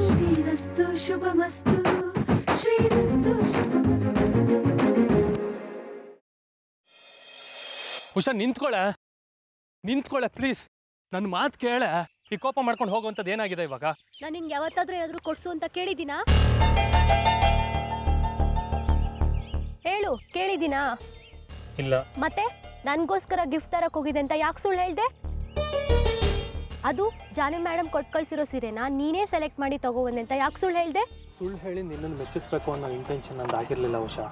ಶ್ರೀರಸ್ತು ಶುಭಮಸ್ತು ಶ್ರೀರಸ್ತು ಶುಭಮಸ್ತು. ಹುಷಾ ನಿಂತ್ಕೊಳ್ಳೆ please, ನನ್ನ ಮಾತು ಕೇಳೆ. ಈ ಕೋಪ ಮಾಡ್ಕೊಂಡು ಹೋಗುವಂಥದ್ದು ಏನಾಗಿದೆ ಇವಾಗ? ನಾನು ನಿನ್ಗೆ ಯಾವತ್ತಾದ್ರೂ ಏನಾದರೂ ಕೊಡ್ಸು ಅಂತ ಕೇಳಿದ್ದೀನಾ? ಹೇಳು, ಕೇಳಿದ್ದೀನಾ? ಇಲ್ಲ. ಮತ್ತೆ ನನಗೋಸ್ಕರ ಗಿಫ್ಟ್ ತರಕ್ಕೆ ಹೋಗಿದೆ ಅಂತ ಯಾಕೆ ಸುಳ್ಳು ಹೇಳ್ದೆ? ಅದು ಜಾನಿ ಮೇಡಮ್ ಕೊಟ್ಟು ಕಳಿಸಿರೋ ಸೀರೆನ ನೀನೇ ಸೆಲೆಕ್ಟ್ ಮಾಡಿ ತಗೋಬಂದೆ ಅಂತ ಯಾಕೆ ಸುಳ್ಳು ಹೇಳ್ದೆ? ಸುಳ್ಳು ಹೇಳಿ ನಿನ್ನನ್ನು ಮೆಚ್ಚಿಸ್ಬೇಕು ಅನ್ನೋ ಇಂಟೆನ್ಷನ್ ನಂದು ಆಗಿರಲಿಲ್ಲ ಉಷಾ.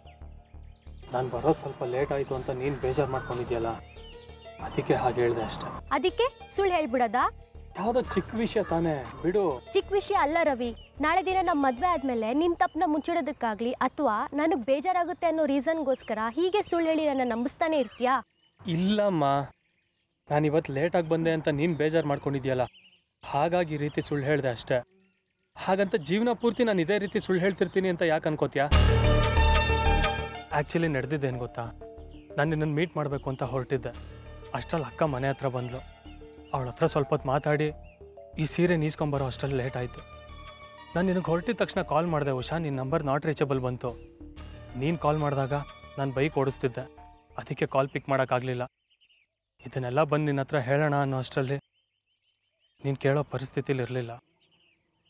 ನಾನು ಬರೋದು ಸ್ವಲ್ಪ ಲೇಟ್ ಆಯಿತು ಅಂತ ನೀನು ಬೇಜಾರು ಮಾಡ್ಕೊಂಡಿದ್ಯಲ್ಲ, ಅದಕ್ಕೆ ಹಾಗೆ ಹೇಳಿದೆ ಅಷ್ಟೇ. ಅದಕ್ಕೆ ಸುಳ್ಳು ಹೇಳ್ಬಿಡೋದಾ? ಯಾವುದೋ ಚಿಕ್ಕ ವಿಷಯ ತಾನೇ, ಬಿಡು. ಚಿಕ್ಕ ವಿಷಯ ಅಲ್ಲ ರವಿ. ನಾಳೆ ದಿನ ನಮ್ಮ ಮದುವೆ ಆದಮೇಲೆ ನಿನ್ನ ತಪ್ಪನ್ನ ಮುಚ್ಚಿಡೋದಕ್ಕಾಗಲಿ ಅಥವಾ ನನಗೆ ಬೇಜಾರಾಗುತ್ತೆ ಅನ್ನೋ ರೀಸನ್ಗೋಸ್ಕರ ಹೀಗೆ ಸುಳ್ಳು ಹೇಳಿ ನನ್ನ ನಂಬಿಸ್ತಾನೆ ಇರ್ತೀಯಾ? ಇಲ್ಲಮ್ಮ, ನಾನು ಇವತ್ತು ಲೇಟಾಗಿ ಬಂದೆ ಅಂತ ನೀನು ಬೇಜಾರು ಮಾಡ್ಕೊಂಡಿದ್ಯಲ್ಲ, ಹಾಗಾಗಿ ಈ ರೀತಿ ಸುಳ್ಳು ಹೇಳಿದೆ ಅಷ್ಟೇ. ಹಾಗಂತ ಜೀವನ ಪೂರ್ತಿ ನಾನು ಇದೇ ರೀತಿ ಸುಳ್ಳು ಹೇಳ್ತಿರ್ತೀನಿ ಅಂತ ಯಾಕೆ ಅನ್ಕೋತೀಯಾ? ಆ್ಯಕ್ಚುಲಿ ನಡೆದಿದ್ದೇನು ಗೊತ್ತಾ, ನಾನು ನಿನ್ನನ್ನು ಮೀಟ್ ಮಾಡಬೇಕು ಅಂತ ಹೊರಟಿದ್ದೆ. ಅಷ್ಟರಲ್ಲಿ ಅಕ್ಕ ಮನೆ ಹತ್ರ ಬಂದಳು. ಅವಳ ಹತ್ರ ಸ್ವಲ್ಪ ಹೊತ್ತು ಮಾತಾಡಿ ಈ ಸೀರೆ ನೀಸ್ಕೊಂಬರೋ ಅಷ್ಟರಲ್ಲಿ ಲೇಟ್ ಆಯಿತು. ನಾನು ನಿನಗೆ ಹೊರಟಿದ ತಕ್ಷಣ ಕಾಲ್ ಮಾಡಿದೆ ಉಷಾ, ನಿನ್ನ ನಂಬರ್ ನಾಟ್ ರೀಚಬಲ್ ಬಂತು. ನೀನು ಕಾಲ್ ಮಾಡಿದಾಗ ನಾನು ಬೈಕ್ ಓಡಿಸ್ತಿದ್ದೆ, ಅದಕ್ಕೆ ಕಾಲ್ ಪಿಕ್ ಮಾಡೋಕ್ಕಾಗಲಿಲ್ಲ. ಇದನ್ನೆಲ್ಲ ಬಂದು ನಿನ್ನ ಹತ್ರ ಹೇಳೋಣ ಅನ್ನೋ ಅಷ್ಟರಲ್ಲಿ ನೀನು ಕೇಳೋ ಪರಿಸ್ಥಿತಿಲಿ ಇರಲಿಲ್ಲ.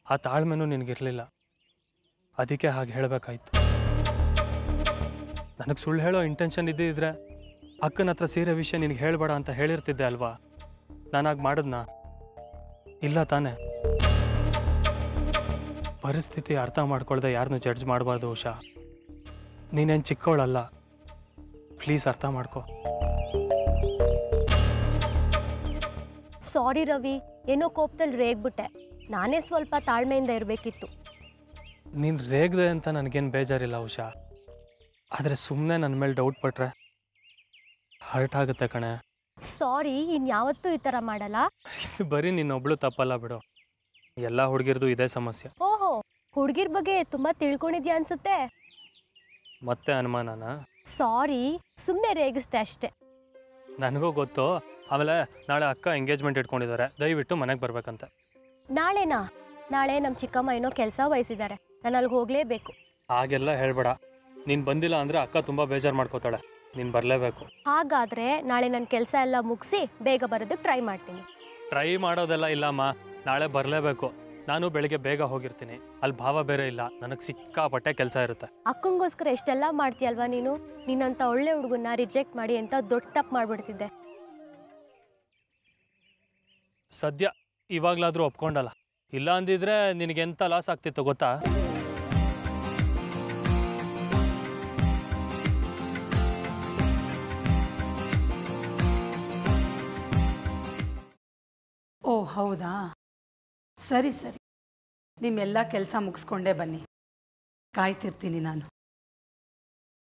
ಆ ತಾಳ್ಮೆನೂ ನಿನಗಿರಲಿಲ್ಲ, ಅದಕ್ಕೆ ಹಾಗೆ ಹೇಳಬೇಕಾಯ್ತು. ನನಗೆ ಸುಳ್ಳು ಹೇಳೋ ಇಂಟೆನ್ಷನ್ ಇದ್ದಿದ್ರೆ ಅಕ್ಕನ ಹತ್ರ ಸೀರೆ ವಿಷಯ ನಿನಗೆ ಹೇಳಬೇಡ ಅಂತ ಹೇಳಿರ್ತಿದ್ದೆ ಅಲ್ವಾ? ನಾನಾಗ ಮಾಡಿದ್ನಾ? ಇಲ್ಲ ತಾನೆ. ಪರಿಸ್ಥಿತಿ ಅರ್ಥ ಮಾಡ್ಕೊಳ್ದೆ ಯಾರನ್ನೂ ಜಡ್ಜ್ ಮಾಡಬಾರ್ದು ಉಷಾ. ನೀನೇನು ಚಿಕ್ಕವಳಲ್ಲ, ಪ್ಲೀಸ್ ಅರ್ಥ ಮಾಡ್ಕೊ. ಸಾರಿ ರವಿ, ಏನೋ ಕೋಪದಲ್ಲಿ ರೇಗ್ಬಿಟ್ಟೆ. ನಾನೇ ಸ್ವಲ್ಪ ತಾಳ್ಮೆಯಿಂದ ಇರಬೇಕಿತ್ತು. ನೀನು ರೇಗದೆ ಅಂತ ನನಗೇನು ಬೇಜಾರಿಲ್ಲ ಉಷಾ, ಆದರೆ ಸುಮ್ಮನೆ ನನ್ನ ಮೇಲೆ ಡೌಟ್ ಪಟ್ರೆ ಹರ್ಟ್ ಆಗುತ್ತೆ ಕಣೆ. ಸಾರಿ, ಇನ್ಯಾವತ್ತೂ ಈ ಥರ ಮಾಡಲ್ಲ. ಇದು ಬರೀ ನಿನ್ನೊಬ್ಳು ತಪ್ಪಲ್ಲ ಬಿಡು, ಎಲ್ಲ ಹುಡುಗಿರ್ದು ಇದೇ ಸಮಸ್ಯೆ. ಓಹೋ, ಹುಡುಗಿರ ಬಗ್ಗೆ ತುಂಬ ತಿಳ್ಕೊಂಡಿದ್ಯಾ ಅನ್ಸುತ್ತೆ. ಮತ್ತೆ ಅನುಮಾನನಾ? ಸಾರಿ, ಸುಮ್ಮನೆ ರೇಗಿಸ್ತೆ ಅಷ್ಟೆ. ನನಗೂ ಗೊತ್ತು. ಆಮೇಲೆ ನಾಳೆ ಅಕ್ಕ ಎಂಗೇಜ್ಮೆಂಟ್ ಇಟ್ಕೊಂಡಿದ್ದಾರೆ, ದಯವಿಟ್ಟು ಮನೆಗೆ ಬರ್ಬೇಕಂತೆ. ನಾಳೆನಾ? ನಾಳೆ ನಮ್ಮ ಚಿಕ್ಕಮ್ಮ ಏನೋ ಕೆಲಸ ವಹಿಸಿದ್ದಾರೆ, ನಾನು ಅಲ್ಲಿಗೆ ಹೋಗಲೇಬೇಕು. ಹಾಗೆಲ್ಲ ಹೇಳ್ಬೇಡ. ನೀನು ಬಂದಿಲ್ಲ ಅಂದರೆ ಅಕ್ಕ ತುಂಬ ಬೇಜಾರು ಮಾಡ್ಕೋತಾಳೆ. ನೀನು ಬರಲೇಬೇಕು. ಹಾಗಾದರೆ ನಾಳೆ ನನ್ನ ಕೆಲಸ ಎಲ್ಲ ಮುಗಿಸಿ ಬೇಗ ಬರೋದಕ್ಕೆ ಟ್ರೈ ಮಾಡ್ತೀನಿ. ಟ್ರೈ ಮಾಡೋದೆಲ್ಲ ಇಲ್ಲಮ್ಮ, ನಾಳೆ ಬರಲೇಬೇಕು. ನಾನು ಬೆಳಿಗ್ಗೆ ಬೇಗ ಹೋಗಿರ್ತೀನಿ, ಅಲ್ಲಿ ಭಾವ ಬೇರೆ ಇಲ್ಲ, ನನಗೆ ಸಿಕ್ಕಾಪಟ್ಟೆ ಕೆಲಸ ಇರುತ್ತೆ. ಅಕ್ಕಂಗೋಸ್ಕರ ಎಷ್ಟೆಲ್ಲ ಮಾಡ್ತೀಯಲ್ವಾ ನೀನು? ನೀನಂತ ಒಳ್ಳೆ ಹುಡುಗನ್ನ ರಿಜೆಕ್ಟ್ ಮಾಡಿ ಅಂತ ದೊಡ್ಡ ತಪ್ಪು ಮಾಡಿಬಿಡ್ತಿದ್ದೆ. ಸದ್ಯ ಇವಾಗಲಾದರೂ ಒಪ್ಕೊಂಡಲ್ಲ, ಇಲ್ಲ ಅಂದಿದ್ರೆ ನಿನಗೆಂಥ ಲಾಸ್ ಆಗ್ತಿತ್ತು ಗೊತ್ತಾ? ಓ ಹೌದಾ, ಸರಿ ಸರಿ, ನಿಮ್ಮೆಲ್ಲ ಕೆಲಸ ಮುಗಿಸ್ಕೊಂಡೇ ಬನ್ನಿ, ಕಾಯ್ತಿರ್ತೀನಿ ನಾನು.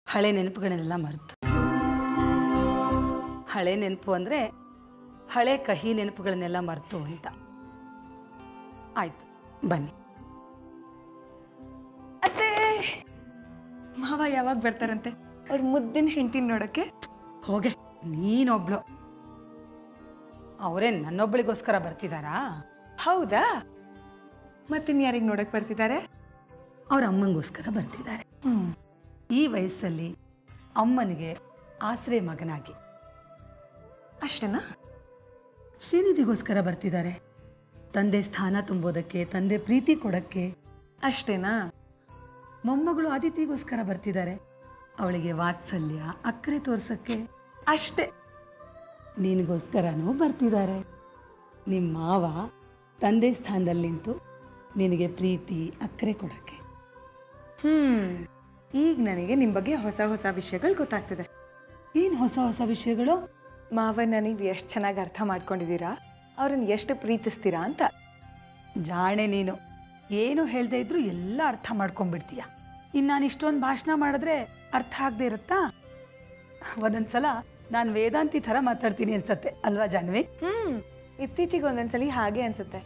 ಹಳೆ ನೆನಪುಗಳನ್ನೆಲ್ಲ ಮರೆತು. ಹಳೆ ನೆನಪು ಅಂದರೆ ಹಳೆ ಕಹಿ ನೆನಪುಗಳನ್ನೆಲ್ಲ ಮರೆತು ಅಂತ. ಆಯ್ತು, ಬನ್ನಿ. ಅತ್ತೆ, ಮಾವ ಯಾವಾಗ ಬರ್ತಾರಂತೆ ಅವ್ರ ಮುದ್ದಿನ ಹೆಂಡತಿನ ನೋಡಕ್ಕೆ? ಹೋಗೆ, ನೀನೊಬ್ಳು. ಅವರೇ ನನ್ನೊಬ್ಬಳಿಗೋಸ್ಕರ ಬರ್ತಿದ್ದಾರಾ? ಹೌದಾ, ಮತ್ತಿನ್ಯಾರಿಗೆ ನೋಡಕ್ ಬರ್ತಿದ್ದಾರೆ? ಅವ್ರ ಅಮ್ಮನಿಗೋಸ್ಕರ ಬರ್ತಿದ್ದಾರೆ. ಈ ವಯಸ್ಸಲ್ಲಿ ಅಮ್ಮನಿಗೆ ಆಸರೆ ಮಗನಾಗಿ. ಅಷ್ಟೇನಾ? ಶ್ರೀನಿಧಿಗೋಸ್ಕರ ಬರ್ತಿದ್ದಾರೆ, ತಂದೆ ಸ್ಥಾನ ತುಂಬೋದಕ್ಕೆ, ತಂದೆ ಪ್ರೀತಿ ಕೊಡಕ್ಕೆ. ಅಷ್ಟೇನಾ? ಮೊಮ್ಮಗಳು ಆದಿತಿಗೋಸ್ಕರ ಬರ್ತಿದ್ದಾರೆ, ಅವಳಿಗೆ ವಾತ್ಸಲ್ಯ ಅಕ್ಕರೆ ತೋರ್ಸಕ್ಕೆ. ಅಷ್ಟೇ. ನಿನಗೋಸ್ಕರನೂ ಬರ್ತಿದ್ದಾರೆ. ನಿಮ್ಮ ಮಾವ ತಂದೆ ಸ್ಥಾನದಲ್ಲಿ ನಿಂತು ನಿನಗೆ ಪ್ರೀತಿ ಅಕ್ಕರೆ ಕೊಡಕ್ಕೆ. ಈಗ ನನಗೆ ನಿಮ್ಮ ಬಗ್ಗೆ ಹೊಸ ಹೊಸ ವಿಷಯಗಳು ಗೊತ್ತಾಗ್ತದೆ. ಏನು ಹೊಸ ಹೊಸ ವಿಷಯಗಳು? ಮಾವನ್ನ ನೀವು ಎಷ್ಟು ಚೆನ್ನಾಗಿ ಅರ್ಥ ಮಾಡ್ಕೊಂಡಿದ್ದೀರಾ, ಅವ್ರನ್ನ ಎಷ್ಟು ಪ್ರೀತಿಸ್ತೀರಾ ಅಂತ. ಜಾಣೆ ನೀನು, ಏನು ಹೇಳ್ದೆ ಇದ್ರು ಎಲ್ಲ ಅರ್ಥ ಮಾಡ್ಕೊಂಡ್ಬಿಡ್ತೀಯ. ಇನ್ನು ನಾನು ಇಷ್ಟೊಂದು ಭಾಷಣ ಮಾಡಿದ್ರೆ ಅರ್ಥ ಆಗದೆ ಇರುತ್ತಾ? ಒಂದೊಂದ್ಸಲ ನಾನು ವೇದಾಂತಿ ಥರ ಮಾತಾಡ್ತೀನಿ ಅನ್ಸತ್ತೆ ಅಲ್ವಾ ಜಾನ್ವಿ? ಇತ್ತೀಚೆಗೆ ಒಂದೊಂದ್ಸಲಿ ಹಾಗೆ ಅನ್ಸುತ್ತೆ.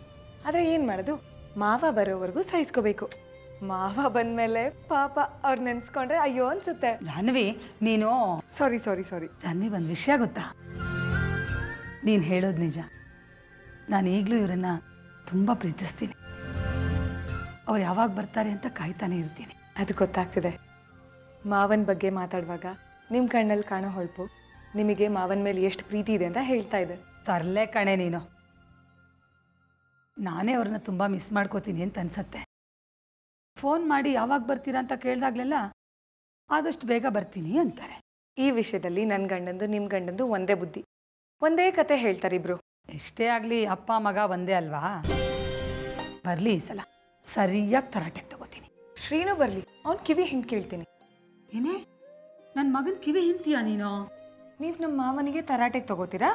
ಆದರೆ ಏನು ಮಾಡೋದು, ಮಾವ ಬರೋವರೆಗೂ ಸಹಿಸ್ಕೋಬೇಕು. ಮಾವ ಬಂದ್ಮೇಲೆ ಪಾಪ ಅವ್ರು ನೆನ್ಸ್ಕೊಂಡ್ರೆ ಅಯ್ಯೋ ಅನ್ಸುತ್ತೆ. ಜಾನ್ವಿ ನೀನು ಸಾರಿ ಸಾರಿ ಸಾರಿ ಜಾನ್ವಿ, ಒಂದು ವಿಷಯ ಗೊತ್ತಾ? ನೀನು ಹೇಳೋದು ನಿಜ. ನಾನು ಈಗಲೂ ಇವರನ್ನ ತುಂಬ ಪ್ರೀತಿಸ್ತೀನಿ. ಅವ್ರು ಯಾವಾಗ ಬರ್ತಾರೆ ಅಂತ ಕಾಯ್ತಾನೆ ಇರ್ತೀನಿ. ಅದು ಗೊತ್ತಾಗ್ತಿದೆ. ಮಾವನ ಬಗ್ಗೆ ಮಾತಾಡುವಾಗ ನಿಮ್ಮ ಕಣ್ಣಲ್ಲಿ ಕಾಣೋ ಹೊಳಪು ನಿಮಗೆ ಮಾವನ ಮೇಲೆ ಎಷ್ಟು ಪ್ರೀತಿ ಇದೆ ಅಂತ ಹೇಳ್ತಾ ಇದೆ. ತರಲೆ ಕಣೆ ನೀನು. ನಾನೇ ಅವ್ರನ್ನ ತುಂಬ ಮಿಸ್ ಮಾಡ್ಕೋತೀನಿ ಅಂತ ಅನ್ಸತ್ತೆ. ಫೋನ್ ಮಾಡಿ ಯಾವಾಗ ಬರ್ತೀರಾ ಅಂತ ಕೇಳಿದಾಗಲೆಲ್ಲ ಆದಷ್ಟು ಬೇಗ ಬರ್ತೀನಿ ಅಂತಾರೆ. ಈ ವಿಷಯದಲ್ಲಿ ನನ್ನ ಗಂಡಂದು ನಿಮ್ಮ ಗಂಡಂದು ಒಂದೇ ಬುದ್ಧಿ, ಒಂದೇ ಕತೆ ಹೇಳ್ತಾರೆ ಇಬ್ರು. ಎಷ್ಟೇ ಆಗಲಿ ಅಪ್ಪ ಮಗ ಒಂದೇ ಅಲ್ವಾ. ಬರಲಿ ಈ ಸಲ ಸರಿಯಾಗಿ ತರಾಟೆಗೆ ತಗೋತೀನಿ. ಶ್ರೀನು ಬರಲಿ, ಅವ್ನು ಕಿವಿ ಹಿಂಡ್ ಕೇಳ್ತೀನಿ. ಏನೇ ನನ್ನ ಮಗನ ಕಿವಿ ಹಿಂಡ್ತೀಯಾ ನೀನು? ನೀವು ನಮ್ಮ ಮಾವನಿಗೆ ತರಾಟೆಗೆ ತಗೋತೀರಾ?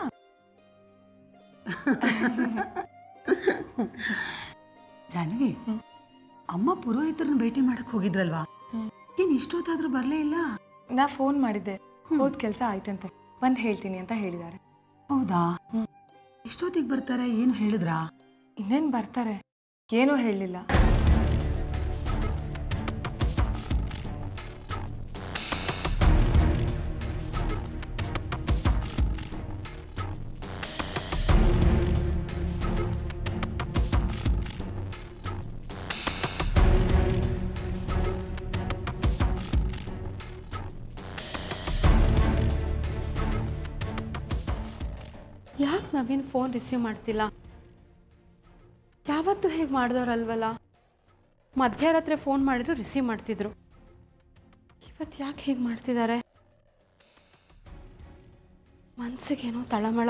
ಜಾನ್ವಿ, ಅಮ್ಮ ಪುರೋಹಿತರನ್ನ ಭೇಟಿ ಮಾಡಕ್ ಹೋಗಿದ್ರಲ್ವಾ, ಏನ್ ಇಷ್ಟೊತ್ತಾದ್ರೂ ಬರ್ಲೇ ಇಲ್ಲ? ನಾ ಫೋನ್ ಮಾಡಿದ್ದೆ, ಹೋದ್ ಕೆಲಸ ಆಯ್ತಂತೆ, ಬಂದು ಹೇಳ್ತೀನಿ ಅಂತ ಹೇಳಿದ್ದಾರೆ. ಹೌದಾ? ಎಷ್ಟೊತ್ತಿಗೆ ಬರ್ತಾರೆ? ಏನು ಹೇಳಿದ್ರಾ? ಇನ್ನೇನು ಬರ್ತಾರೆ, ಏನೂ ಹೇಳಲಿಲ್ಲ. ಯಾಕೆ ನವೀನ್ ಫೋನ್ ರಿಸೀವ್ ಮಾಡ್ತಿಲ್ಲ? ಯಾವತ್ತೂ ಹೇಗೆ ಮಾಡಿದವ್ರಲ್ವಲ್ಲ. ಮಧ್ಯರಾತ್ರಿ ಫೋನ್ ಮಾಡಿದ್ರು ರಿಸೀವ್ ಮಾಡ್ತಿದ್ರು. ಇವತ್ತು ಯಾಕೆ ಹೇಗೆ ಮಾಡ್ತಿದ್ದಾರೆ? ಮನಸ್ಸಿಗೇನೋ ತಳಮಳ.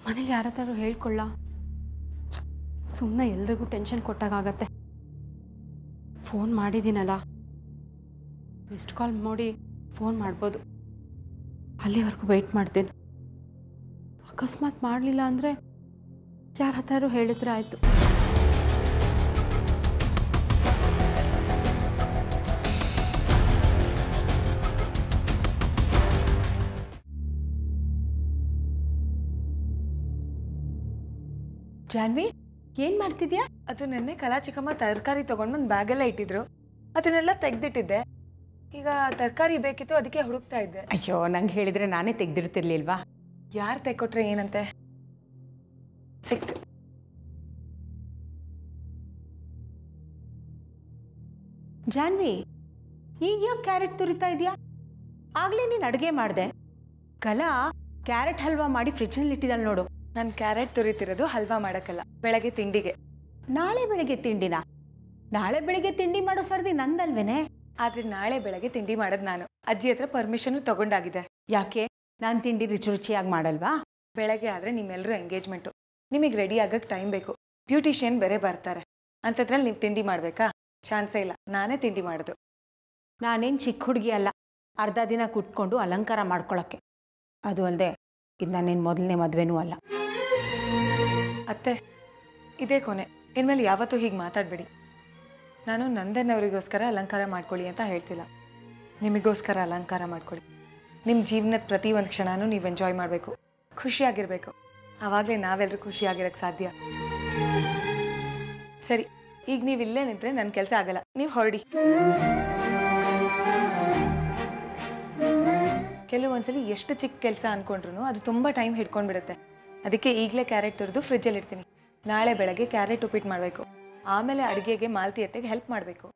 ಮನೇಲಿ ಯಾರತ್ತಾದ್ರೂ ಹೇಳ್ಕೊಳ್ಳ? ಸುಮ್ಮನೆ ಎಲ್ರಿಗೂ ಟೆನ್ಷನ್ ಕೊಟ್ಟಾಗತ್ತೆ. ಫೋನ್ ಮಾಡಿದ್ದೀನಲ್ಲ, ಮಿಸ್ಡ್ ಕಾಲ್ ನೋಡಿ ಫೋನ್ ಮಾಡ್ಬೋದು. ಅಲ್ಲಿವರೆಗೂ ವೆಯ್ಟ್ ಮಾಡ್ತೀನಿ. ಅಕಸ್ಮಾತ್ ಮಾಡಲಿಲ್ಲ ಅಂದರೆ ಯಾರ ಹತ್ತಾರು ಹೇಳಿದ್ರೆ ಆಯಿತು. ಜಾನ್ವಿ, ಏನು ಮಾಡ್ತಿದ್ಯಾ? ಅದು ನೆನ್ನೆ ಕಲಾ ಚಿಕ್ಕಮ್ಮ ತರಕಾರಿ ತೊಗೊಂಡು ಬಂದು ಬ್ಯಾಗೆಲ್ಲ ಇಟ್ಟಿದ್ರು, ಅದನ್ನೆಲ್ಲ ತೆಗೆದಿಟ್ಟಿದ್ದೆ. ಈಗ ತರಕಾರಿ ಬೇಕಿತ್ತು, ಅದಕ್ಕೆ ಹುಡುಕ್ತಾ ಇದ್ದೆ. ಅಯ್ಯೋ, ನಂಗೆ ಹೇಳಿದ್ರೆ ನಾನೇ ತೆಗ್ದಿರ್ತಿರ್ಲಿಲ್ವಾ? ಯಾರು ತೆಕ್ಕೊಟ್ರೆ ಏನಂತೆ? ಸಿಕ್ತು. ಜಾನ್ವಿ, ಈಗ ಯಾಕೆ ಕ್ಯಾರೆಟ್ ತುರಿತಾ ಇದೆಯಾ? ಆಗಲೇ ನೀನು ಅಡುಗೆ ಮಾಡಿದೆ. ಕಲಾ ಕ್ಯಾರೆಟ್ ಹಲ್ವಾ ಮಾಡಿ ಫ್ರಿಜ್ನಲ್ಲಿ ಇಟ್ಟಿದ್ದಾಳೆ ನೋಡು. ನಾನು ಕ್ಯಾರೆಟ್ ತುರಿತಿರೋದು ಹಲ್ವಾ ಮಾಡೋಕ್ಕಲ್ಲ, ಬೆಳಗ್ಗೆ ತಿಂಡಿಗೆ. ನಾಳೆ ಬೆಳಿಗ್ಗೆ ತಿಂಡಿನಾ? ನಾಳೆ ಬೆಳಿಗ್ಗೆ ತಿಂಡಿ ಮಾಡೋ ಸರ್ದಿ ನಂದಲ್ವೇನೆ? ಆದ್ರೆ ನಾಳೆ ಬೆಳಗ್ಗೆ ತಿಂಡಿ ಮಾಡೋದು ನಾನು. ಅಜ್ಜಿ ಹತ್ರ ಪರ್ಮಿಷನ್ ತಗೊಂಡಾಗಿದೆ. ಯಾಕೆ? ನಾನು ತಿಂಡಿ ರುಚಿಯಾಗಿ ಮಾಡಲ್ವಾ? ಬೆಳಗ್ಗೆ ಆದರೆ ನಿಮ್ಮೆಲ್ಲರೂ ಎಂಗೇಜ್ಮೆಂಟು, ನಿಮಗೆ ರೆಡಿ ಆಗಕ್ಕೆ ಟೈಮ್ ಬೇಕು. ಬ್ಯೂಟಿಷಿಯನ್ ಬೇರೆ ಬರ್ತಾರೆ. ಅಂಥದ್ರಲ್ಲಿ ನೀವು ತಿಂಡಿ ಮಾಡಬೇಕಾ? ಚಾನ್ಸೇ ಇಲ್ಲ, ನಾನೇ ತಿಂಡಿ ಮಾಡೋದು. ನಾನೇನು ಚಿಕ್ಕ ಹುಡುಗಿ ಅಲ್ಲ, ಅರ್ಧ ದಿನ ಕುಟ್ಕೊಂಡು ಅಲಂಕಾರ ಮಾಡ್ಕೊಳಕ್ಕೆ. ಅದು ಅಲ್ಲದೆ ಇದು ನಾನೇನು ಮೊದಲನೇ ಮದುವೆನೂ ಅಲ್ಲ. ಅತ್ತೆ, ಇದೇ ಕೊನೆ. ಇನ್ಮೇಲೆ ಯಾವತ್ತೂ ಹೀಗೆ ಮಾತಾಡಬೇಡಿ. ನಾನು ನಂದನ್ನವರಿಗೋಸ್ಕರ ಅಲಂಕಾರ ಮಾಡ್ಕೊಳ್ಳಿ ಅಂತ ಹೇಳ್ತಿಲ್ಲ, ನಿಮಗೋಸ್ಕರ ಅಲಂಕಾರ ಮಾಡ್ಕೊಳ್ಳಿ. ನಿಮ್ಮ ಜೀವನದ ಪ್ರತಿ ಒಂದು ಕ್ಷಣನೂ ನೀವು ಎಂಜಾಯ್ ಮಾಡಬೇಕು, ಖುಷಿಯಾಗಿರಬೇಕು. ಆವಾಗಲೇ ನಾವೆಲ್ಲರೂ ಖುಷಿಯಾಗಿರೋಕ್ಕೆ ಸಾಧ್ಯ. ಸರಿ, ಈಗ ನೀವು ಇಲ್ಲೇ ನಿಂತರೆ ನನ್ನ ಕೆಲಸ ಆಗಲ್ಲ, ನೀವು ಹೊರಡಿ. ಕೆಲವೊಂದ್ಸಲಿ ಎಷ್ಟು ಚಿಕ್ಕ ಕೆಲಸ ಅಂದ್ಕೊಂಡ್ರು ಅದು ತುಂಬ ಟೈಮ್ ಹಿಡ್ಕೊಂಡ್ಬಿಡುತ್ತೆ. ಅದಕ್ಕೆ ಈಗಲೇ ಕ್ಯಾರೆಟ್ ತುರಿದು ಫ್ರಿಜ್ಜಲ್ಲಿ ಇಡ್ತೀನಿ. ನಾಳೆ ಬೆಳಗ್ಗೆ ಕ್ಯಾರೆಟ್ ಉಪ್ಪಿಟ್ಟು ಮಾಡಬೇಕು. ಆಮೇಲೆ ಅಡುಗೆಗೆ ಮಾಲತಿ ಅತ್ತೆಗೆ ಹೆಲ್ಪ್ ಮಾಡಬೇಕು.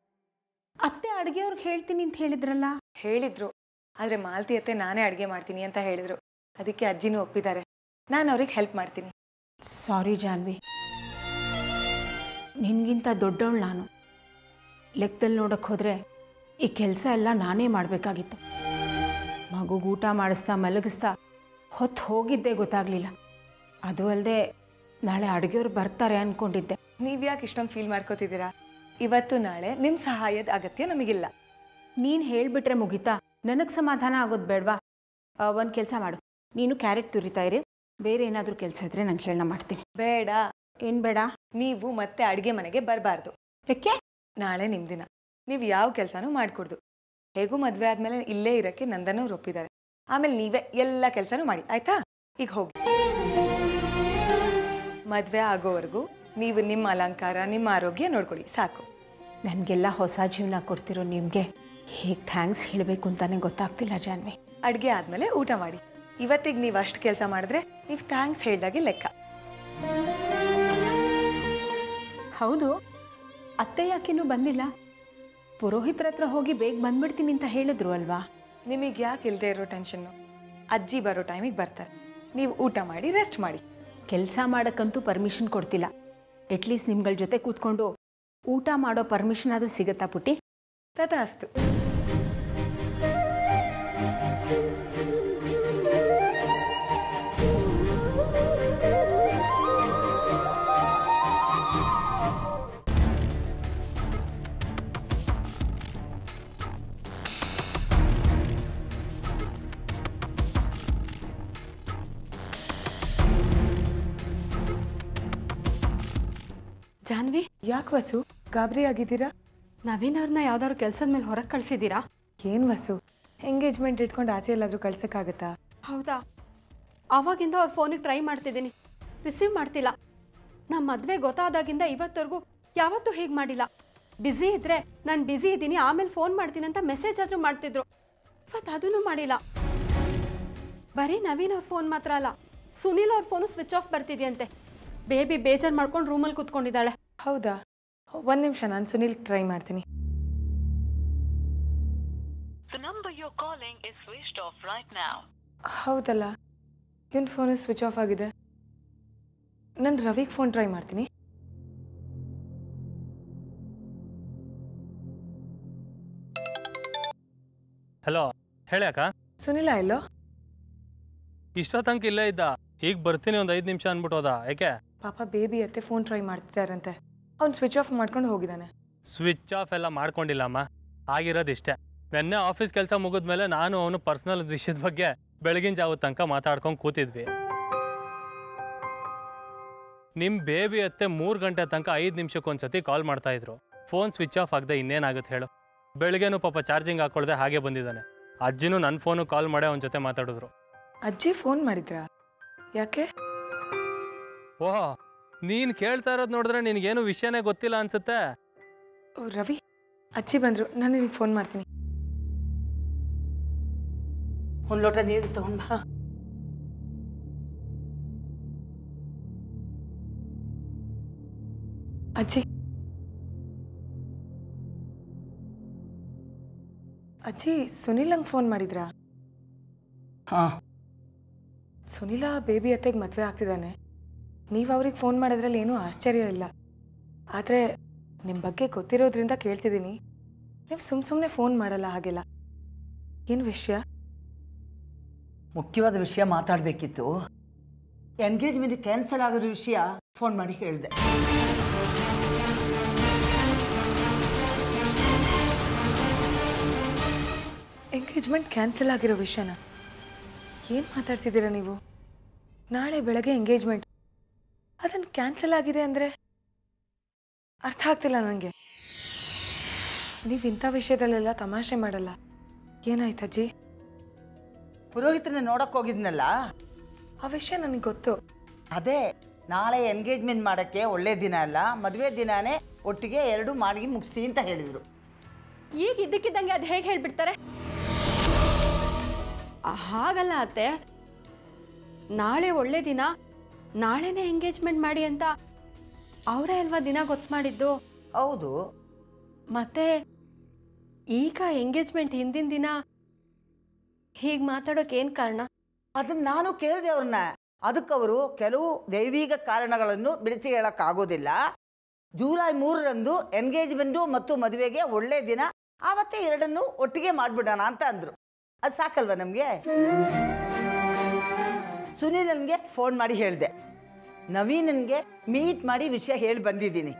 ಅತ್ತೆ ಅಡುಗೆಯವ್ರಿಗೆ ಹೇಳ್ತೀನಿ ಅಂತ ಹೇಳಿದ್ರಲ್ಲ? ಹೇಳಿದ್ರು, ಆದರೆ ಮಾಲತಿ ಅತ್ತೆ ನಾನೇ ಅಡುಗೆ ಮಾಡ್ತೀನಿ ಅಂತ ಹೇಳಿದ್ರು. ಅದಕ್ಕೆ ಅಜ್ಜಿನೂ ಒಪ್ಪಿದ್ದಾರೆ, ನಾನು ಅವ್ರಿಗೆ ಹೆಲ್ಪ್ ಮಾಡ್ತೀನಿ. ಸಾರಿ ಜಾನ್ವಿ, ನಿನ್ಗಿಂತ ದೊಡ್ಡವಳು ನಾನು. ಲೆಕ್ಕದಲ್ಲಿ ನೋಡಕ್ಕೆ ಹೋದರೆ ಈ ಕೆಲಸ ಎಲ್ಲ ನಾನೇ ಮಾಡಬೇಕಾಗಿತ್ತು. ಮಗುಗೆ ಊಟ ಮಾಡಿಸ್ತಾ ಮಲಗಿಸ್ತಾ ಹೊತ್ತು ಹೋಗಿದ್ದೆ ಗೊತ್ತಾಗಲಿಲ್ಲ. ಅದು ಅಲ್ಲದೆ ನಾಳೆ ಅಡುಗೆಯವ್ರು ಬರ್ತಾರೆ ಅಂದ್ಕೊಂಡಿದ್ದೆ. ನೀವು ಯಾಕೆ ಇಷ್ಟೊಂದು ಫೀಲ್ ಮಾಡ್ಕೋತಿದ್ದೀರಾ? ಇವತ್ತು ನಾಳೆ ನಿಮ್ಮ ಸಹಾಯದ ಅಗತ್ಯ ನಮಗಿಲ್ಲ. ನೀನು ಹೇಳಿಬಿಟ್ರೆ ಮುಗಿತಾ? ನನಗೆ ಸಮಾಧಾನ ಆಗೋದು ಬೇಡವಾ? ಒಂದು ಕೆಲಸ ಮಾಡು, ನೀನು ಕ್ಯಾರೆಟ್ ತುರಿತಾ ಇರಿ. ಬೇರೆ ಏನಾದರೂ ಕೆಲಸ ಇದ್ದರೆ ನಂಗೆ ಹೇಳೋಣ, ಮಾಡ್ತೀನಿ. ಬೇಡ. ಏನು ಬೇಡ? ನೀವು ಮತ್ತೆ ಅಡುಗೆ ಮನೆಗೆ ಬರಬಾರ್ದು. ಯಾಕೆ? ನಾಳೆ ನಿಮ್ಮ ದಿನ, ನೀವು ಯಾವ ಕೆಲಸನೂ ಮಾಡಿಕೊಡ್ದು. ಹೇಗೂ ಮದುವೆ ಆದಮೇಲೆ ಇಲ್ಲೇ ಇರೋಕ್ಕೆ ನಂದನವ್ರು ಒಪ್ಪಿದ್ದಾರೆ. ಆಮೇಲೆ ನೀವೇ ಎಲ್ಲ ಕೆಲಸನೂ ಮಾಡಿ, ಆಯ್ತಾ? ಈಗ ಹೋಗಿ. ಮದುವೆ ಆಗೋವರೆಗೂ ನೀವು ನಿಮ್ಮ ಅಲಂಕಾರ, ನಿಮ್ಮ ಆರೋಗ್ಯ ನೋಡ್ಕೊಳ್ಳಿ, ಸಾಕು. ನನಗೆಲ್ಲ ಹೊಸ ಜೀವನ ಕೊಡ್ತಿರೋ ನಿಮಗೆ ಹೇಗೆ ಥ್ಯಾಂಕ್ಸ್ ಹೇಳಬೇಕು ಅಂತಾನೆ ಗೊತ್ತಾಗ್ತಿಲ್ಲ ಜಾನ್ವಿ. ಅಡುಗೆ ಆದಮೇಲೆ ಊಟ ಮಾಡಿ. ಇವತ್ತಿಗೆ ನೀವು ಅಷ್ಟು ಕೆಲಸ ಮಾಡಿದ್ರೆ ನೀವು ಥ್ಯಾಂಕ್ಸ್ ಹೇಳ್ದಾಗೆ ಲೆಕ್ಕ. ಹೌದು, ಅತ್ತೆ ಯಾಕಿನ್ನೂ ಬಂದಿಲ್ಲ? ಪುರೋಹಿತರ ಹತ್ರ ಹೋಗಿ ಬೇಗ ಬಂದ್ಬಿಡ್ತೀನಿ ಅಂತ ಹೇಳಿದ್ರು ಅಲ್ವಾ? ನಿಮಗೆ ಯಾಕೆ ಇಲ್ಲದೆ ಇರೋ ಟೆನ್ಷನ್ನು? ಅಜ್ಜಿ ಬರೋ ಟೈಮಿಗೆ ಬರ್ತಾರೆ, ನೀವು ಊಟ ಮಾಡಿ ರೆಸ್ಟ್ ಮಾಡಿ. ಕೆಲಸ ಮಾಡೋಕ್ಕಂತೂ ಪರ್ಮಿಷನ್ ಕೊಡ್ತಿಲ್ಲ. ಅಟ್ಲೀಸ್ಟ್ ನಿಮ್ಗಳ ಜೊತೆ ಕೂತ್ಕೊಂಡು ಊಟ ಮಾಡೋ ಪರ್ಮಿಷನ್ ಆದರೂ ಸಿಗುತ್ತಾ ಪುಟ್ಟಿ? ತಥಾಸ್ತು. ಜಾನ್ವಿ, ಯಾಕೆ ವಸು ಗಾಬರಿ ಆಗಿದ್ದೀರಾ? ನವೀನ್ ಅವ್ರನ್ನ ಯಾವ್ದಾದ್ರು ಕೆಲಸದ ಮೇಲೆ ಹೊರಗೆ ಕಳಿಸಿದ್ದೀರಾ? ಏನು ವಸು, ಎಂಗೇಜ್ಮೆಂಟ್ ಇಟ್ಕೊಂಡು ಆಚೆ ಎಲ್ಲಾದರೂ ಕಳ್ಸೋಕ್ಕಾಗತ್ತಾ? ಹೌದಾ? ಆವಾಗಿಂದ ಅವ್ರ ಫೋನಿಗೆ ಟ್ರೈ ಮಾಡ್ತಿದ್ದೀನಿ, ರಿಸೀವ್ ಮಾಡ್ತಿಲ್ಲ. ನಮ್ಮ ಮದುವೆ ಗೊತ್ತಾದಾಗಿಂದ ಇವತ್ತವರೆಗೂ ಯಾವತ್ತೂ ಹೀಗೆ ಮಾಡಿಲ್ಲ. ಬ್ಯುಸಿ ಇದ್ದರೆ ನಾನು ಬ್ಯುಸಿ ಇದ್ದೀನಿ ಆಮೇಲೆ ಫೋನ್ ಮಾಡ್ತೀನಿ ಅಂತ ಮೆಸೇಜ್ ಆದರೂ ಮಾಡ್ತಿದ್ರು. ಇವತ್ತು ಅದೂ ಮಾಡಿಲ್ಲ. ಬರೀ ನವೀನ್ ಅವ್ರ ಫೋನ್ ಮಾತ್ರ ಅಲ್ಲ, ಸುನೀಲ್ ಅವ್ರ ಫೋನು ಸ್ವಿಚ್ ಆಫ್ ಬರ್ತಿದೆಯಂತೆ. ಬೇಬಿ ಬೇಜಾರು ಮಾಡ್ಕೊಂಡು ರೂಮಲ್ಲಿ ಕೂತ್ಕೊಂಡಿದ್ದಾಳೆ. ಹೌದಾ? ಒಂದು ನಿಮಿಷ, ನಾನು ಸುನೀಲ್ ಟ್ರೈ ಮಾಡ್ತೀನಿ. The number you're calling is switched off right now. ಹೌದಲ್ಲ, ಇವನ್ ಫೋನು ಸ್ವಿಚ್ ಆಫ್ ಆಗಿದೆ. ನಾನು ರವಿಗೆ ಫೋನ್ ಟ್ರೈ ಮಾಡ್ತೀನಿ. ಹಲೋ, ಹೇಳಿ ಅಕ್ಕ. ಸುನಿಲ ಎಲ್ಲೋ? ಇಷ್ಟೊತ್ತಂಕ ಇಲ್ಲೇ ಇದ್ದ. ಈಗ ಬರ್ತೀನಿ, ಒಂದು 5 ನಿಮಿಷ ಅಂದ್ಬಿಟ್ಟು ಹೋದ. ಯಾಕೆ? ಪಾಪ ಬೇಬಿ ಅತ್ತೆ ಫೋನ್ ಟ್ರೈ ಮಾಡ್ತಿದ್ದಾರಂತೆ, ಅವ್ನು ಸ್ವಿಚ್ ಆಫ್ ಮಾಡ್ಕೊಂಡು ಹೋಗಿದ್ದಾನೆ. ಸ್ವಿಚ್ ಆಫ್ ಎಲ್ಲ ಮಾಡ್ಕೊಂಡಿಲ್ಲಮ್ಮ, ಆಗಿರೋದು ಇಷ್ಟೇ. ನೆನ್ನೆ ಆಫೀಸ್ ಕೆಲಸ ಮುಗಿದ್ಮೇಲೆ ನಾನು ಅವನು ಪರ್ಸ್ನಲ್ ವಿಷಯದ ಬಗ್ಗೆ ಬೆಳಗಿನ ಜಾವದ ತನಕ ಮಾತಾಡ್ಕೊಂಡು ಕೂತಿದ್ವಿ. ನಿಮ್ಮ ಬೇಬಿ ಅತ್ತೆ 3 ಗಂಟೆ ತನಕ 5 ನಿಮಿಷಕ್ಕೊಂದ್ಸತಿ ಕಾಲ್ ಮಾಡ್ತಾ ಇದ್ರು. ಫೋನ್ ಸ್ವಿಚ್ ಆಫ್ ಆಗದೆ ಇನ್ನೇನಾಗುತ್ತೆ ಹೇಳು? ಬೆಳಗ್ಗೆನೂ ಪಾಪ ಚಾರ್ಜಿಂಗ್ ಹಾಕೊಳ್ದೆ ಹಾಗೆ ಬಂದಿದ್ದಾನೆ. ಅಜ್ಜಿನೂ ನನ್ನ ಫೋನು ಕಾಲ್ ಮಾಡಿ ಅವನ ಜೊತೆ ಮಾತಾಡಿದ್ರು. ಅಜ್ಜಿ ಫೋನ್ ಮಾಡಿದ್ರಾ? ಯಾಕೆ? ಓಹ್, ನೀನು ಕೇಳ್ತಾ ಇರೋದು ನೋಡಿದ್ರೆ ನಿನಗೇನು ವಿಷಯನೇ ಗೊತ್ತಿಲ್ಲ ಅನ್ಸುತ್ತೆ. ರವಿ, ಅಜ್ಜಿ ಬಂದರು, ನಾನು ನಿನಗೆ ಫೋನ್ ಮಾಡ್ತೀನಿ. ಒಂದು ಲೋಟ ನೀರು ತಗೊಂಡು ಬಾ. ಅಜ್ಜಿ, ಅಜ್ಜಿ ಸುನಿಲಂಗೆ ಫೋನ್ ಮಾಡಿದ್ರಾ? ಹಾಂ. ಸುನಿಲ ಬೇಬಿ ಅತ್ತೆಗೆ ಮದುವೆ ಆಗ್ತಿದ್ದಾನೆ. ನೀವು ಅವ್ರಿಗೆ ಫೋನ್ ಮಾಡೋದ್ರಲ್ಲಿ ಏನೂ ಆಶ್ಚರ್ಯ ಇಲ್ಲ. ಆದರೆ ನಿಮ್ಮ ಬಗ್ಗೆ ಗೊತ್ತಿರೋದ್ರಿಂದ ಕೇಳ್ತಿದ್ದೀನಿ. ನೀವು ಸುಮ್ಮನೆ ಫೋನ್ ಮಾಡಲ್ಲ ಹಾಗೆಲ್ಲ. ಏನು ವಿಷಯ? ಮುಖ್ಯವಾದ ವಿಷಯ ಮಾತಾಡಬೇಕಿತ್ತು. ಎಂಗೇಜ್ಮೆಂಟ್ ಕ್ಯಾನ್ಸಲ್ ಆಗಿರೋ ವಿಷಯ ಫೋನ್ ಮಾಡಿ ಹೇಳಿದೆ. ಎಂಗೇಜ್ಮೆಂಟ್ ಕ್ಯಾನ್ಸಲ್ ಆಗಿರೋ ವಿಷಯನ? ಏನು ಮಾತಾಡ್ತಿದ್ದೀರಾ ನೀವು? ನಾಳೆ ಬೆಳಗ್ಗೆ ಎಂಗೇಜ್ಮೆಂಟ್, ಅದನ್ನು ಕ್ಯಾನ್ಸಲ್ ಆಗಿದೆ ಅಂದರೆ ಅರ್ಥ ಆಗ್ತಿಲ್ಲ ನನಗೆ. ನೀವು ಇಂಥ ವಿಷಯದಲ್ಲೆಲ್ಲ ತಮಾಷೆ ಮಾಡಲ್ಲ. ಏನಾಯ್ತಜ್ಜಿ? ಪುರೋಹಿತನ ನೋಡಕ್ಕೆ ಹೋಗಿದ್ನಲ್ಲ, ಆ ವಿಷಯ ನನಗೆ ಗೊತ್ತು. ಅದೇ ನಾಳೆ ಎಂಗೇಜ್ಮೆಂಟ್ ಮಾಡೋಕ್ಕೆ ಒಳ್ಳೆ ದಿನ ಅಲ್ಲ, ಮದುವೆ ದಿನಾನೇ ಒಟ್ಟಿಗೆ 2 ಮಾಡಿ ಮುಗಿಸಿ ಅಂತ ಹೇಳಿದರು. ಈಗ ಇದ್ದಕ್ಕಿದ್ದಂಗೆ ಅದು ಹೇಗೆ ಹೇಳ್ಬಿಡ್ತಾರೆ? ಹಾಗಲ್ಲ ಅತ್ತೆ, ನಾಳೆ ಒಳ್ಳೆ ದಿನ, ನಾಳೆನೇ ಎಂಗೇಜ್ಮೆಂಟ್ ಮಾಡಿ ಅಂತ ಅವರೇ ಅಲ್ವಾ ದಿನ ಗೊತ್ತು ಮಾಡಿದ್ದು? ಹೌದು. ಮತ್ತೆ ಈಗ ಎಂಗೇಜ್ಮೆಂಟ್ ಹಿಂದಿನ ದಿನ ಹೀಗೆ ಮಾತಾಡೋಕೆ ಏನು ಕಾರಣ? ಅದನ್ನು ನಾನು ಕೇಳಿದೆ ಅವ್ರನ್ನ. ಅದಕ್ಕವರು ಕೆಲವು ದೈವಿಕ ಕಾರಣಗಳನ್ನು ಬಿಡಿಸಿ ಹೇಳೋಕ್ಕಾಗೋದಿಲ್ಲ. ಜುಲೈ 3ರಂದು ಎಂಗೇಜ್ಮೆಂಟು ಮತ್ತು ಮದುವೆಗೆ ಒಳ್ಳೆ ದಿನ, ಆವತ್ತೇ 2 ಒಟ್ಟಿಗೆ ಮಾಡಿಬಿಡೋಣ ಅಂತ ಅಂದರು. ಅದು ಸಾಕಲ್ವ ನಮಗೆ? ಸುನೀಲನ್ಗೆ ಫೋನ್ ಮಾಡಿ ಹೇಳಿದೆ, ನವೀನನ್ಗೆ ಮೀಟ್ ಮಾಡಿ ವಿಷಯ ಹೇಳಿ ಬಂದಿದ್ದೀನಿ.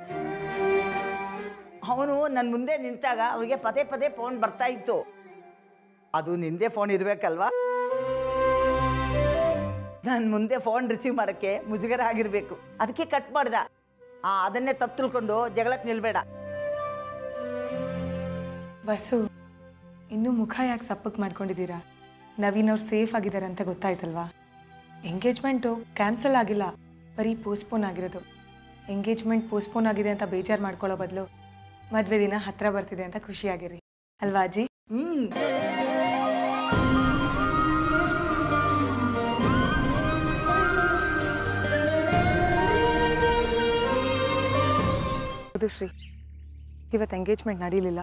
ಅವನು ನನ್ನ ಮುಂದೆ ನಿಂತಾಗ ಅವನಿಗೆ ಪದೇ ಪದೇ ಫೋನ್ ಬರ್ತಾ ಇತ್ತು. ಅದು ನಿಂದೇ ಫೋನ್ ಇರಬೇಕಲ್ವಾ? ನನ್ನ ಮುಂದೆ ಫೋನ್ ರಿಸೀವ್ ಮಾಡೋಕ್ಕೆ ಮುಜುಗರ ಆಗಿರಬೇಕು, ಅದಕ್ಕೆ ಕಟ್ ಮಾಡ್ದ. ಅದನ್ನೇ ತಪ್ಪು ತಿಳ್ಕೊಂಡು ಜಗಳಕ್ಕೆ ನಿಲ್ಬೇಡ. ಬಸ್ಸು, ಇನ್ನೂ ಮುಖ ಯಾಕೆ ಸಪ್ಪಕ್ಕೆ ಮಾಡ್ಕೊಂಡಿದ್ದೀರಾ? ನವೀನ್ ಅವ್ರು ಸೇಫ್ ಆಗಿದ್ದಾರೆ ಅಂತ ಗೊತ್ತಾಯ್ತಲ್ವಾ? ಎಂಗೇಜ್ಮೆಂಟು ಕ್ಯಾನ್ಸಲ್ ಆಗಿಲ್ಲ, ಬರೀ ಪೋಸ್ಟ್ಪೋನ್ ಆಗಿರೋದು. ಎಂಗೇಜ್ಮೆಂಟ್ ಪೋಸ್ಟ್ಪೋನ್ ಆಗಿದೆ ಅಂತ ಬೇಜಾರು ಮಾಡ್ಕೊಳ್ಳೋ ಬದಲು ಮದುವೆ ದಿನ ಹತ್ತಿರ ಬರ್ತಿದೆ ಅಂತ ಖುಷಿಯಾಗಿರಿ ಅಲ್ವಾ ಅಜ್ಜಿ? ಹೌದು ಶ್ರೀ, ಇವತ್ತು ಎಂಗೇಜ್ಮೆಂಟ್ ನಡೀಲಿಲ್ಲ.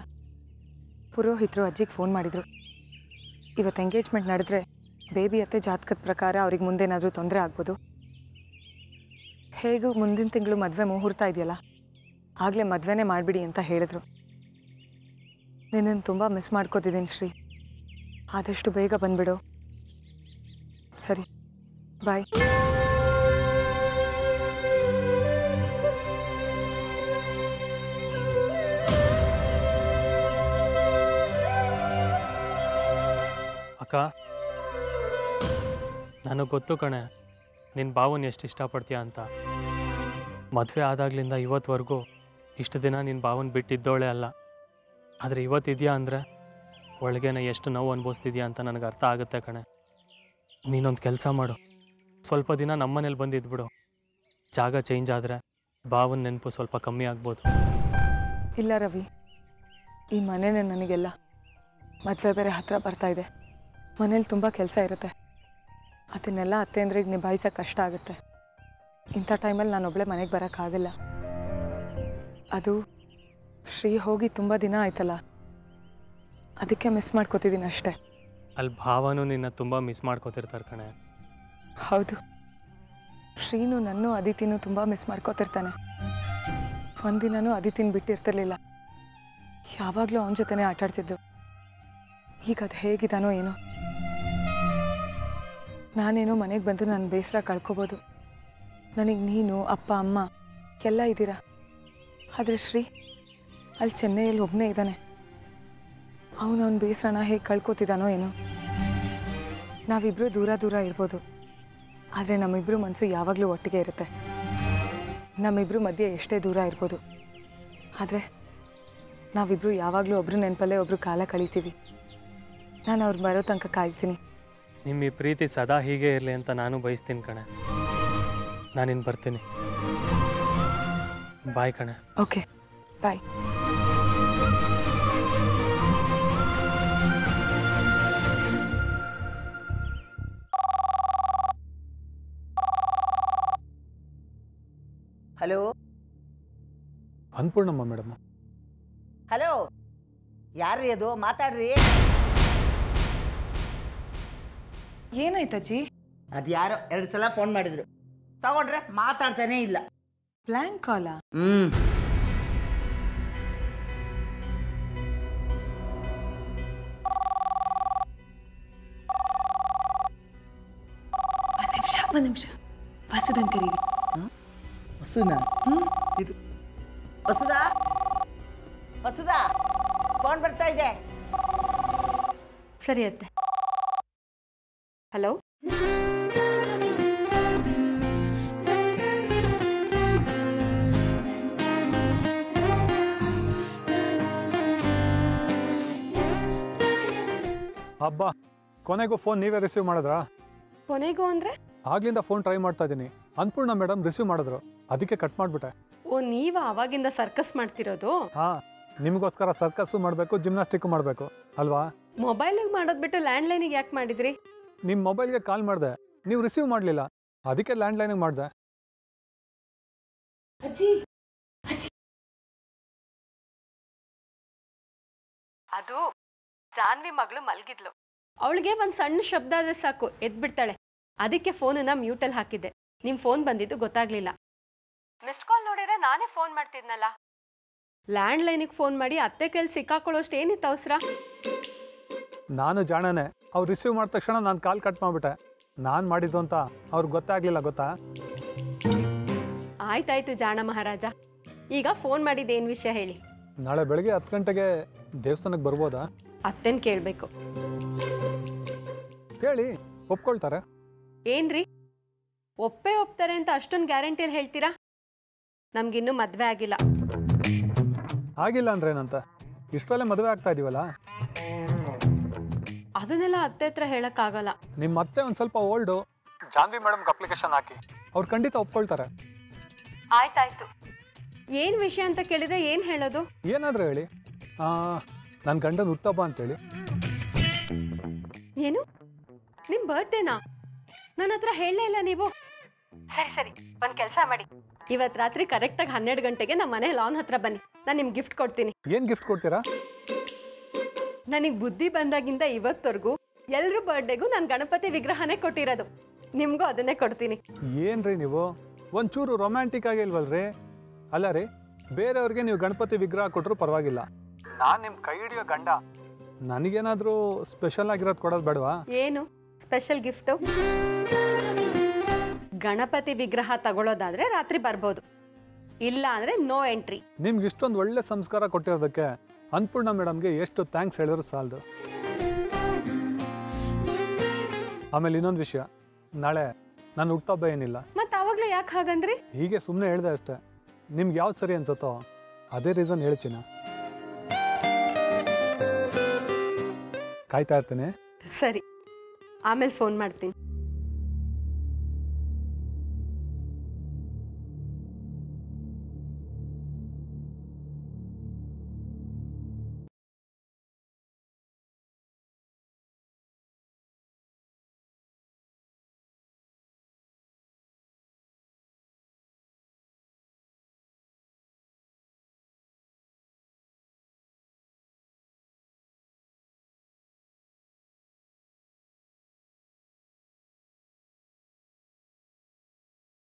ಪುರೋಹಿತರು ಅಜ್ಜಿಗೆ ಫೋನ್ ಮಾಡಿದರು. ಇವತ್ತು ಎಂಗೇಜ್ಮೆಂಟ್ ನಡೆದ್ರೆ ಬೇಬಿ ಅತ್ತೆ ಜಾತಕದ ಪ್ರಕಾರ ಅವ್ರಿಗೆ ಮುಂದೇನಾದರೂ ತೊಂದರೆ ಆಗ್ಬೋದು. ಹೇಗೂ ಮುಂದಿನ ತಿಂಗಳು ಮದುವೆ ಮುಹೂರ್ತ ಇದೆಯಲ್ಲ, ಆಗಲೇ ಮದುವೆನೇ ಮಾಡಿಬಿಡಿ ಅಂತ ಹೇಳಿದ್ರು. ನಿನ್ನನ್ನು ತುಂಬ ಮಿಸ್ ಮಾಡ್ಕೋತಿದ್ದೀನಿ ಶ್ರೀ, ಆದಷ್ಟು ಬೇಗ ಬಂದುಬಿಡು. ಸರಿ, ಬಾಯ್. ಅಕ್ಕ, ನನಗೆ ಗೊತ್ತು ಕಣೆ ನಿನ್ನ ಭಾವನ ಎಷ್ಟು ಇಷ್ಟಪಡ್ತೀಯ ಅಂತ. ಮದುವೆ ಆದಾಗ್ಲಿಂದ ಇವತ್ತುವರೆಗೂ ಇಷ್ಟು ದಿನ ನಿನ್ನ ಭಾವನ ಬಿಟ್ಟಿದ್ದೋಳೆ ಅಲ್ಲ. ಆದರೆ ಇವತ್ತಿದೆಯಾ ಅಂದರೆ ಒಳಗೇನೆ ಎಷ್ಟು ನೋವು ಅನುಭವಿಸ್ತಿದ್ಯಾ ಅಂತ ನನಗೆ ಅರ್ಥ ಆಗುತ್ತೆ ಕಣೆ. ನೀನೊಂದು ಕೆಲಸ ಮಾಡು, ಸ್ವಲ್ಪ ದಿನ ನಮ್ಮನೇಲಿ ಬಂದಿದ್ಬಿಡು. ಜಾಗ ಚೇಂಜ್ ಆದರೆ ಭಾವನ ನೆನಪು ಸ್ವಲ್ಪ ಕಮ್ಮಿ ಆಗ್ಬೋದು. ಇಲ್ಲ ರವಿ, ಈ ಮನೆನೇ ನನಗೆಲ್ಲ. ಮದುವೆ ಬೇರೆ ಹತ್ತಿರ ಬರ್ತಾ ಇದೆ. ಮನೇಲಿ ತುಂಬ ಕೆಲಸ ಇರುತ್ತೆ. ಅದನ್ನೆಲ್ಲ ಅತ್ತೆಂದ್ರಿಗೆ ನಿಭಾಯಿಸೋಕೆ ಕಷ್ಟ ಆಗುತ್ತೆ. ಇಂಥ ಟೈಮಲ್ಲಿ ನಾನೊಬ್ಬಳೇ ಮನೆಗೆ ಬರೋಕ್ಕಾಗಲ್ಲ. ಅದು ಶ್ರೀ ಹೋಗಿ ತುಂಬ ದಿನ ಆಯ್ತಲ್ಲ, ಅದಕ್ಕೆ ಮಿಸ್ ಮಾಡ್ಕೋತಿದ್ದೀನಿ ಅಷ್ಟೇ. ಅಲ್ಲಿ ಭಾವನೂ ನಿನ್ನ ತುಂಬ ಮಿಸ್ ಮಾಡ್ಕೋತಿರ್ತಾರೆ ಕಣೆ. ಹೌದು, ಶ್ರೀನು ನನ್ನೂ ಅದಿತಿನೂ ತುಂಬ ಮಿಸ್ ಮಾಡ್ಕೋತಿರ್ತಾನೆ. ಒಂದಿನೂ ಅದಿತಿನ ಬಿಟ್ಟಿರ್ತಿರ್ಲಿಲ್ಲ. ಯಾವಾಗಲೂ ಅವನ ಜೊತೆನೇ ಆಟಾಡ್ತಿದ್ದು. ಈಗ ಅದು ಹೇಗಿದ್ದಾನೋ ಏನೋ. ನಾನೇನೋ ಮನೆಗೆ ಬಂದು ನನ್ನ ಬೇಸರ ಕಳ್ಕೊಬೋದು. ನನಗೆ ನೀನು, ಅಪ್ಪ, ಅಮ್ಮ ಎಲ್ಲ ಇದ್ದೀರಾ. ಆದರೆ ಶ್ರೀ ಅಲ್ಲಿ ಚೆನ್ನೈಯಲ್ಲಿ ಒಬ್ಬನೇ ಇದ್ದಾನೆ. ಅವನ ಬೇಸರನ ಹೇಗೆ ಕಳ್ಕೊತಿದ್ದಾನೋ ಏನೋ. ನಾವಿಬ್ಬರು ದೂರ ದೂರ ಇರ್ಬೋದು, ಆದರೆ ನಮ್ಮಿಬ್ಬರು ಮನಸ್ಸು ಯಾವಾಗಲೂ ಒಟ್ಟಿಗೆ ಇರುತ್ತೆ. ನಮ್ಮಿಬ್ಬರು ಮಧ್ಯೆ ಎಷ್ಟೇ ದೂರ ಇರ್ಬೋದು, ಆದರೆ ನಾವಿಬ್ಬರು ಯಾವಾಗಲೂ ಒಬ್ಬರು ನೆನಪಲ್ಲೇ ಒಬ್ಬರು ಕಾಲ ಕಳೀತೀವಿ. ನಾನು ಅವ್ರು ಬರೋ ತನಕ ಕಾಯ್ತೀನಿ. ನಿಮ್ಮ ಈ ಪ್ರೀತಿ ಸದಾ ಹೀಗೆ ಇರಲಿ ಅಂತ ನಾನು ಬಯಸ್ತೀನಿ ಕಣೆ. ನಾನಿನ್ನು ಬರ್ತೀನಿ. ಬಾಯ್ ಕಣೆ. Okay, bye. Hello Annapurnamma madam. Hello, ಯಾರ್ರೀ ಅದು? ಮಾತಾಡ್ರಿ. ಏನಾಯ್ತಜ್ಜಿ? ಅದು ಯಾರೋ 2 ಸಲ ಫೋನ್ ಮಾಡಿದ್ರು, ತಗೊಂಡ್ರೆ ಮಾತಾಡ್ತಾನೇ ಇಲ್ಲ. ಬ್ಲ್ಯಾಂಕ್ ಕಾಲ? ಒಂದು ನಿಮಿಷ, ಬಸದಂಗೆ ಕರೀರಿ. ಬಸುನಾ? ಇದು ಬಸುದಾ? ಬಸುದಾ, ಫೋನ್ ಬರ್ತಾ ಇದೆ. ಸರಿ ಅತ್ತೆ. ಹಲೋ, ಹಬ್ಬ, ಕೊನೆಗೂ ಫೋನ್ ನೀವೇ ರಿಸೀವ್ ಮಾಡಿದ್ರಾ? ಕೊನೆಗೂ ಅಂದ್ರೆ? ಆಗ್ಲಿಂದ ಫೋನ್ ಟ್ರೈ ಮಾಡ್ತಾ ಇದ್ದೀನಿ. ಅನ್ಪೂರ್ಣ ಮೇಡಮ್ ರಿಸೀವ್ ಮಾಡಿದ್ರು, ಅದಕ್ಕೆ ಕಟ್ ಮಾಡಿಬಿಟ್ಟೆ. ಓ, ನೀವ ಅವಾಗಿಂದ ಸರ್ಕಸ್ ಮಾಡ್ತಿರೋದು? ಹಾ, ನಿಮಗೋಸ್ಕರ ಸರ್ಕಸ್ಸು ಮಾಡಬೇಕು, ಜಿಮ್ನಾಸ್ಟಿಕ್ ಮಾಡಬೇಕು ಅಲ್ವಾ? ಮೊಬೈಲಿಗೆ ಮಾಡೋದು ಬಿಟ್ಟು ಲ್ಯಾಂಡ್ಲೈನಿಗೆ ಯಾಕೆ ಮಾಡಿದ್ರಿ? ನಿಮ್ಮ ಮೊಬೈಲ್ಗೆ ಕಾಲ್ ಮಾಡಿದೆ, ನೀವು ರಿಸೀವ್ ಮಾಡಲಿಲ್ಲ, ಅದಕ್ಕೆ ಲ್ಯಾಂಡ್ಲೈನಿಗೆ ಮಾಡಿದೆ. ಅಜ್ಜಿ, ಅಜ್ಜಿ, ಅದು ಜಾನ್ವಿ ಮಗಳು ಮಲಗಿದ್ಲು. ಅವಳಿಗೆ ಒಂದು ಸಣ್ಣ ಶಬ್ದ ಆದ್ರೆ ಸಾಕು ಎದ್ಬಿಡ್ತಾಳೆ. ಅದಕ್ಕೆ ಫೋನನ್ನ ಮ್ಯೂಟಲ್ಲಿ ಹಾಕಿದ್ದೆ. ನಿಮ್ಮ ಫೋನ್ ಬಂದಿದ್ದು ಗೊತ್ತಾಗ್ಲಿಲ್ಲ. ಮಿಸ್ಡ್ ಕಾಲ್ ನೋಡಿದ್ರೆ ನಾನೇ ಫೋನ್ ಮಾಡ್ತಿದ್ನಲ್ಲ. ಲ್ಯಾಂಡ್ಲೈನಿಗೆ ಫೋನ್ ಮಾಡಿ ಅತ್ತೆ ಕೈಲಿ ಸಿಕ್ಕಾಕೊಳ್ಳೋಷ್ಟು ಏನಿತ್ತು ಅವಸರ? ನಾನು ಜಾಣನೆ, ಅವ್ರು ರಿಸೀವ್ ಮಾಡಿದ ತಕ್ಷಣ ನಾನು ಕಾಲ್ ಕಟ್ ಮಾಡಿಬಿಟ್ಟೆ. ನಾನು ಮಾಡಿದ್ದು ಅಂತ ಅವ್ರಿಗೆ ಗೊತ್ತಾಗ್ಲಿಲ್ಲ, ಗೊತ್ತಾ? ಆಯ್ತಾಯ್ತು ಜಾಣ ಮಹಾರಾಜ. ಈಗ ಫೋನ್ ಮಾಡಿದ್ದೇನು ವಿಷಯ ಹೇಳಿ. ನಾಳೆ ಬೆಳಗ್ಗೆ 10 ಗಂಟೆಗೆ ದೇವಸ್ಥಾನಕ್ಕೆ ಬರ್ಬೋದಾ? ಅತ್ತೆನ್ ಕೇಳಬೇಕು. ಕೇಳಿ, ಒಪ್ಕೊಳ್ತಾರೆ. ಏನ್ರಿ, ಒಪ್ತಾರೆ ಅಂತ ಅಷ್ಟೊಂದು ಗ್ಯಾರಂಟಿಯಲ್ಲಿ ಹೇಳ್ತೀರಾ? ನಮ್ಗಿನ್ನೂ ಮದುವೆ ಆಗಿಲ್ಲ. ಆಗಿಲ್ಲ ಅಂದ್ರೆ ಏನಂತ? ಇಷ್ಟರಲ್ಲೇ ಮದುವೆ ಆಗ್ತಾ ಇದೀವಲ್ಲ. ಅದನ್ನೆಲ್ಲ ಅತ್ತೆ ಹತ್ರ ಹೇಳಕ್ಕಾಗಲ್ಲ. ನಿಮ್ಮ ಅತ್ತೆ ಒಂದು ಸ್ವಲ್ಪ ಓಲ್ಡು. ಜಾನ್ವಿ ಮೇಡಮ್ಗೆ ಅಪ್ಲಿಕೇಶನ್ ಹಾಕಿ, ಅವ್ರು ಖಂಡಿತ ಒಪ್ಕೊಳ್ತಾರೆ. ಆಯ್ತಾಯ್ತು. ಏನು ವಿಷಯ ಅಂತ ಕೇಳಿದ್ರೆ ಏನು ಹೇಳೋದು? ಏನಾದರೂ ಹೇಳಿ. ನನ್ನ ಗಂಡನ ಹುಟ್ಟಬ್ಬ ಅಂತೇಳಿ. ಏನು, ನಿಮ್ಮ ಬರ್ಡೇನಾ? ನನ್ನ ಹತ್ರ ಹೇಳಲೇ ಇಲ್ಲ ನೀವು. ಸರಿ ಸರಿ, ಒಂದು ಕೆಲಸ ಮಾಡಿ, ಇವತ್ತು ರಾತ್ರಿ ಕರೆಕ್ಟಾಗಿ 12 ಗಂಟೆಗೆ ನಮ್ಮ ಮನೆ ಲಾನ್ ಹತ್ರ ಬನ್ನಿ, ನಾನು ನಿಮ್ಗೆ ಗಿಫ್ಟ್ ಕೊಡ್ತೀನಿ. ಏನು ಗಿಫ್ಟ್ ಕೊಡ್ತೀರಾ? ನನಗೆ ಬುದ್ಧಿ ಬಂದಾಗಿಂದ ಇವತ್ತವರೆಗೂ ಎಲ್ಲರ ಬರ್ಡೇಗೂ ನಾನು ಗಣಪತಿ ವಿಗ್ರಹನೇ ಕೊಟ್ಟಿರೋದು. ನಿಮಗೂ ಅದನ್ನೇ ಕೊಡ್ತೀನಿ. ಏನ್ರಿ ನೀವು ಒಂಚೂರು ರೊಮ್ಯಾಂಟಿಕ್ ಆಗಿಲ್ವಲ್ರಿ? ಅಲ್ಲ ರೀ, ಬೇರೆಯವ್ರಿಗೆ ನೀವು ಗಣಪತಿ ವಿಗ್ರಹ ಕೊಟ್ಟರು ಪರವಾಗಿಲ್ಲ, ನಾನು ನಿಮ್ಮ ಕೈ ಹಿಡಿಯೋ ಗಂಡ, ನನಗೇನಾದರೂ ಸ್ಪೆಷಲ್ ಆಗಿರೋದು ಕೊಡೋದು ಬೇಡವಾ? ಏನು ಸ್ಪೆಷಲ್ ಗಿಫ್ಟು? ಗಣಪತಿ ವಿಗ್ರಹ ತಗೊಳ್ಳೋದಾದ್ರೆ ರಾತ್ರಿ ಬರ್ಬೋದು, ಇಲ್ಲ ಅಂದರೆ ನೋ ಎಂಟ್ರಿ. ನಿಮ್ಗೆ ಇಷ್ಟೊಂದು ಒಳ್ಳೆ ಸಂಸ್ಕಾರ ಕೊಟ್ಟಿರೋದಕ್ಕೆ ಅನ್ನಪೂರ್ಣ ಮೇಡಮ್ಗೆ ಎಷ್ಟು ಥ್ಯಾಂಕ್ಸ್ ಹೇಳಿದ್ರು ಸಾಲದು. ಆಮೇಲೆ ಇನ್ನೊಂದು ವಿಷಯ, ನಾಳೆ ನಾನು ಹುಟ್ಟುಹಬ್ಬ ಏನಿಲ್ಲ. ಮತ್ತೆ ಆವಾಗಲೇ ಯಾಕೆ ಹಾಗಂದ್ರಿ? ಹೀಗೆ ಸುಮ್ಮನೆ ಹೇಳಿದೆ ಅಷ್ಟೇ. ನಿಮ್ಗೆ ಯಾವ್ದು ಸರಿ ಅನ್ಸುತ್ತೋ ಅದೇ ರೀಸನ್ ಹೇಳ್ತೀನಿ. ಕಾಯ್ತಾ ಇರ್ತೀನಿ. ಸರಿ, ಆಮೇಲೆ ಫೋನ್ ಮಾಡ್ತೀನಿ.